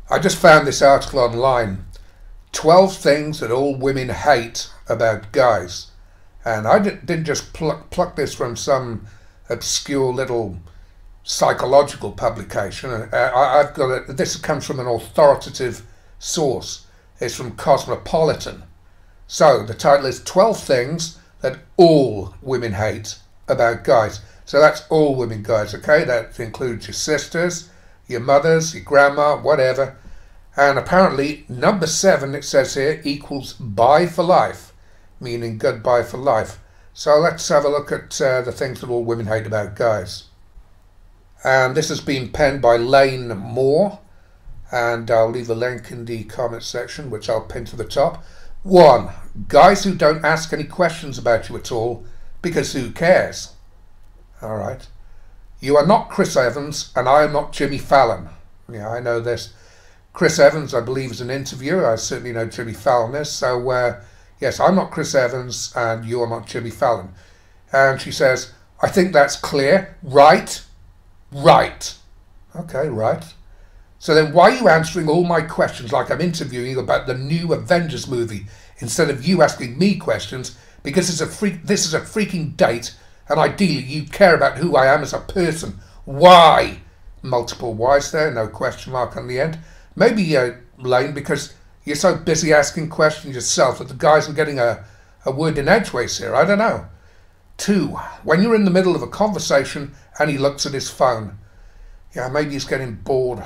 I just found this article online. 12 things that all women hate about guys. And I didn't just pluck this from some obscure little psychological publication. I've got it. This comes from an authoritative source. It's from Cosmopolitan. So the title is 12 Things That All Women Hate About Guys. So that's all women guys, okay? That includes your sisters, your mothers, your grandma, whatever. And apparently number 7, it says here, equals bye for life, meaning goodbye for life. So let's have a look at the things that all women hate about guys. And this has been penned by Lane Moore, and I'll leave a link in the comment section, which I'll pin to the top. 1. Guys who don't ask any questions about you at all, because who cares? Alright. You are not Chris Evans, and I am not Jimmy Fallon. Yeah, I know this. Chris Evans, I believe, is an interviewer. I certainly know Jimmy Fallon is. So, yes, I'm not Chris Evans, and you are not Jimmy Fallon. And she says, I think that's clear. Right? Right. Okay, right. So then why are you answering all my questions like I'm interviewing you about the new Avengers movie instead of you asking me questions? Because this is a freaking date, and ideally you care about who I am as a person. Why? Multiple whys there, no question mark on the end. Maybe, Lane, because you're so busy asking questions yourself that the guy isn't getting a word in edgeways here. I don't know. 2. When you're in the middle of a conversation and he looks at his phone. Yeah, maybe he's getting bored.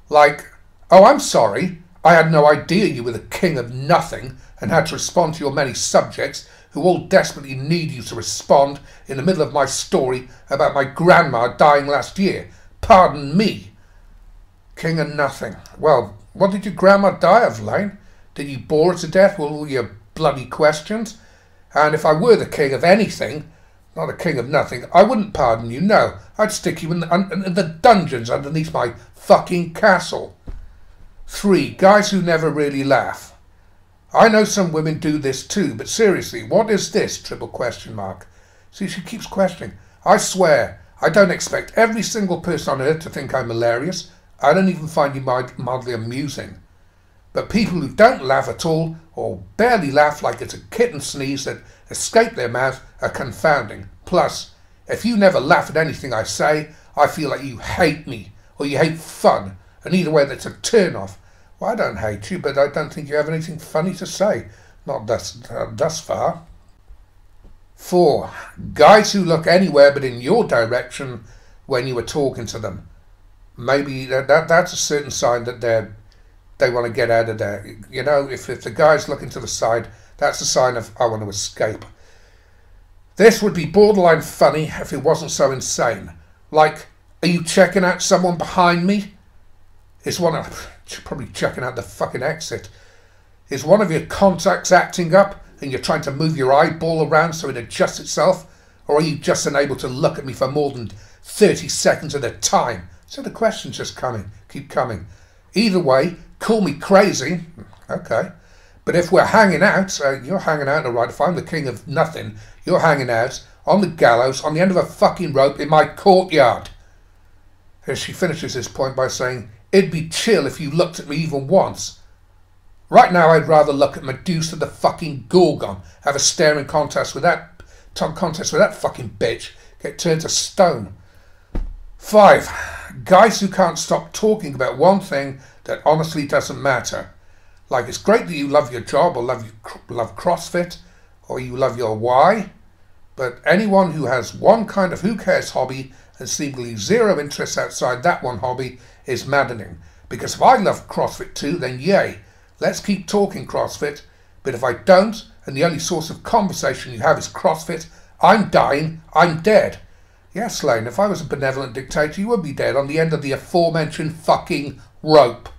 Like, oh, I'm sorry. I had no idea you were the king of nothing and had to respond to your many subjects who all desperately need you to respond in the middle of my story about my grandma dying last year. Pardon me. King of nothing. Well, what did your grandma die of, Lane? Did you bore her to death with all your bloody questions? And if I were the king of anything, not a king of nothing, I wouldn't pardon you, no. I'd stick you in the dungeons underneath my fucking castle. 3. Guys who never really laugh. I know some women do this too, but seriously, what is this? Triple question mark. See, she keeps questioning. I swear, I don't expect every single person on earth to think I'm hilarious. I don't even find you mildly amusing. But people who don't laugh at all, or barely laugh like it's a kitten sneeze that escaped their mouth, are confounding. Plus, if you never laugh at anything I say, I feel like you hate me, or you hate fun, and either way that's a turn-off. Well, I don't hate you, but I don't think you have anything funny to say. Not thus far. 4. Guys who look anywhere but in your direction when you are talking to them. Maybe that's a certain sign that they want to get out of there. You know, if the guy's looking to the side, that's a sign of, I want to escape. This would be borderline funny if it wasn't so insane. Like, are you checking out someone behind me? Probably checking out the fucking exit. Is one of your contacts acting up and you're trying to move your eyeball around so it adjusts itself? Or are you just unable to look at me for more than 30 seconds at a time? So the questions just keep coming. Either way, call me crazy. Okay. But if we're hanging out, you're hanging out, all right. If I'm the king of nothing, you're hanging out on the gallows on the end of a fucking rope in my courtyard. Here she finishes this point by saying, it'd be chill if you looked at me even once. Right now, I'd rather look at Medusa the fucking Gorgon, have a staring contest with that fucking bitch, get turned to stone. 5. Guys who can't stop talking about one thing that honestly doesn't matter. Like, it's great that you love your job or love CrossFit or you love your why, but anyone who has one kind of who cares hobby and seemingly zero interest outside that one hobby is maddening. Because if I love CrossFit too, then yay, let's keep talking CrossFit. But if I don't, and the only source of conversation you have is CrossFit, I'm dying, I'm dead. Yes, Lane, if I was a benevolent dictator, you would be dead on the end of the aforementioned fucking rope.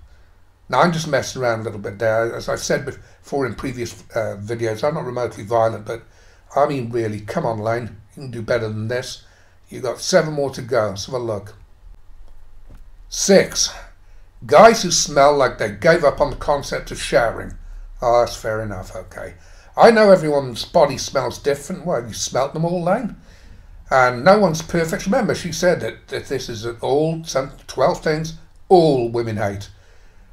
Now, I'm just messing around a little bit there. As I've said before in previous videos, I'm not remotely violent, but I mean, really, come on, Lane. You can do better than this. You've got 7 more to go. Let's have a look. 6. Guys who smell like they gave up on the concept of showering. Oh, that's fair enough, okay. I know everyone's body smells different. Well, have you smelt them all, Lane? And no one's perfect. Remember, she said that this is all 12 things all women hate.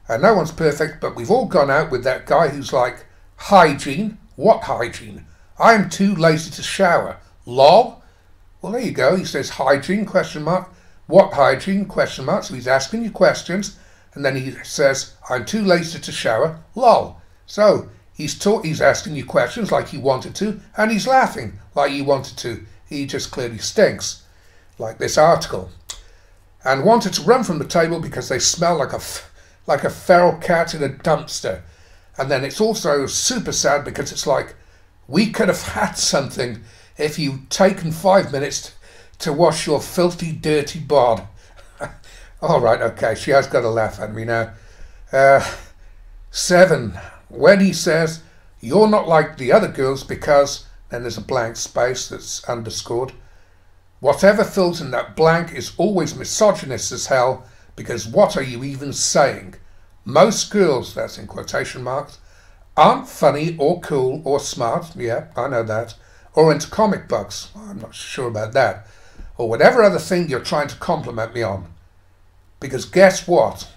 And no one's perfect, but we've all gone out with that guy who's like, hygiene? What hygiene? I am too lazy to shower. Lol? Well, there you go. He says hygiene, question mark. What hygiene, question mark. So he's asking you questions, and then he says, I'm too lazy to shower. Lol. So he's asking you questions like he wanted to, and he's laughing like he wanted to. He just clearly stinks, like this article. And wanted to run from the table because they smell like a feral cat in a dumpster. And then it's also super sad because it's like, we could have had something if you'd taken 5 minutes to wash your filthy, dirty bod. All right, okay, she has got to laugh at me now. 7, when he says, you're not like the other girls because, then there's a blank space that's underscored. Whatever fills in that blank is always misogynist as hell, because what are you even saying? Most girls, that's in quotation marks, aren't funny or cool or smart, yeah, I know that, or into comic books, I'm not sure about that, or whatever other thing you're trying to compliment me on. Because guess what?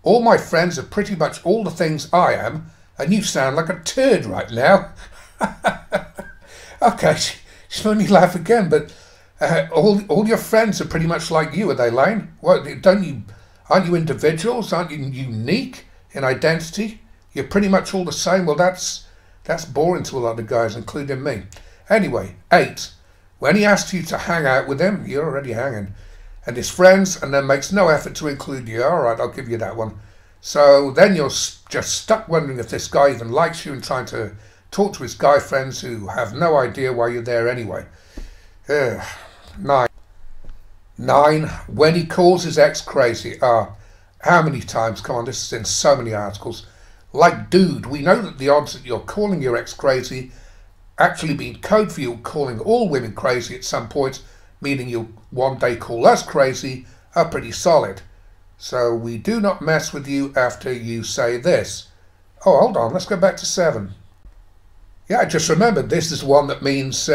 All my friends are pretty much all the things I am, and you sound like a turd right now. Okay, she made me laugh again, but all your friends are pretty much like you, are they, Lane? What, aren't you individuals? Aren't you unique in identity? You're pretty much all the same. Well, that's boring to a lot of guys, including me. Anyway, 8. When he asks you to hang out with him, you're already hanging, and his friends, and then makes no effort to include you. All right, I'll give you that one. So then you're just stuck wondering if this guy even likes you and trying to talk to his guy friends who have no idea why you're there anyway. 9. When he calls his ex crazy. How many times? Come on, this is in so many articles. Like, dude, we know that the odds that you're calling your ex crazy actually being code for you calling all women crazy at some point, meaning you'll one day call us crazy, are pretty solid. So we do not mess with you after you say this. Oh, hold on, let's go back to 7. Yeah, I just remembered this is one that means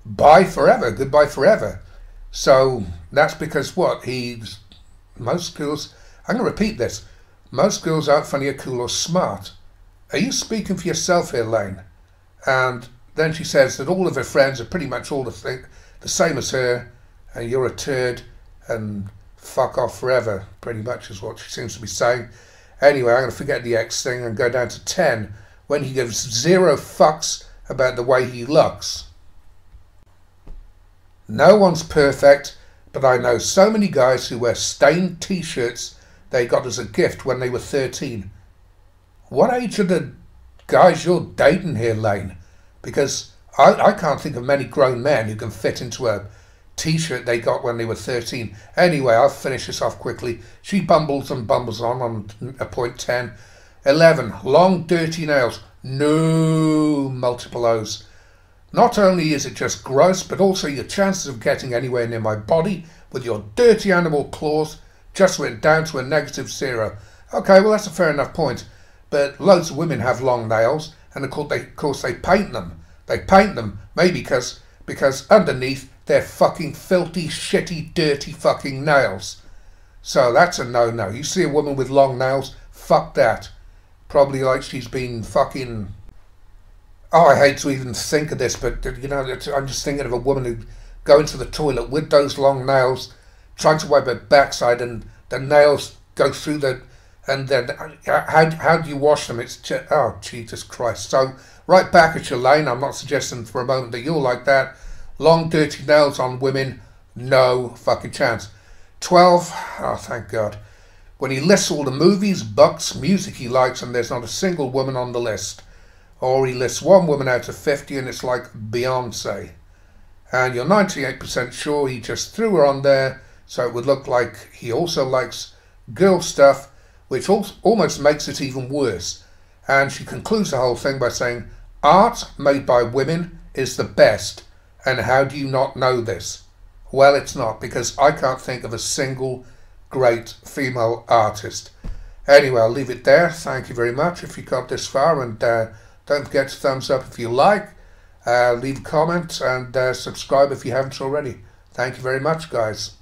bye forever, goodbye forever. So that's because what? Most girls, I'm going to repeat this, most girls aren't funny or cool or smart. Are you speaking for yourself here, Lane? And then she says that all of her friends are pretty much all the same as her, and you're a turd, and fuck off forever, pretty much is what she seems to be saying. Anyway, I'm going to forget the X thing and go down to 10, when he gives 0 fucks about the way he looks. No one's perfect, but I know so many guys who wear stained t-shirts they got as a gift when they were 13. What age are the guys you're dating here, Lane? Because I can't think of many grown men who can fit into a t-shirt they got when they were 13. Anyway, I'll finish this off quickly. She bumbles and bumbles on a point 10. 11. Long, dirty nails. No, multiple O's. Not only is it just gross, but also your chances of getting anywhere near my body with your dirty animal claws just went down to a -0. Okay, well, that's a fair enough point. But loads of women have long nails, and of course they paint them. They paint them, maybe because underneath they're fucking filthy, shitty, dirty fucking nails. So that's a no-no. You see a woman with long nails, fuck that. Probably like she's been fucking... Oh, I hate to even think of this, but, you know, I'm just thinking of a woman who go into the toilet with those long nails, trying to wipe her backside, and the nails go through the... And then, how do you wash them? It's just, oh, Jesus Christ. So, right back at your lane. I'm not suggesting for a moment that you're like that. Long, dirty nails on women, no fucking chance. 12, oh, thank God. When he lists all the movies, books, music he likes, and there's not a single woman on the list. Or he lists one woman out of 50, and it's like Beyonce. And you're 98% sure he just threw her on there, so it would look like he also likes girl stuff, which almost makes it even worse. And she concludes the whole thing by saying, art made by women is the best, and how do you not know this? Well, it's not, because I can't think of a single great female artist. Anyway, I'll leave it there. Thank you very much if you got this far, and don't forget to thumbs up if you like, leave a comment, and subscribe if you haven't already. Thank you very much, guys.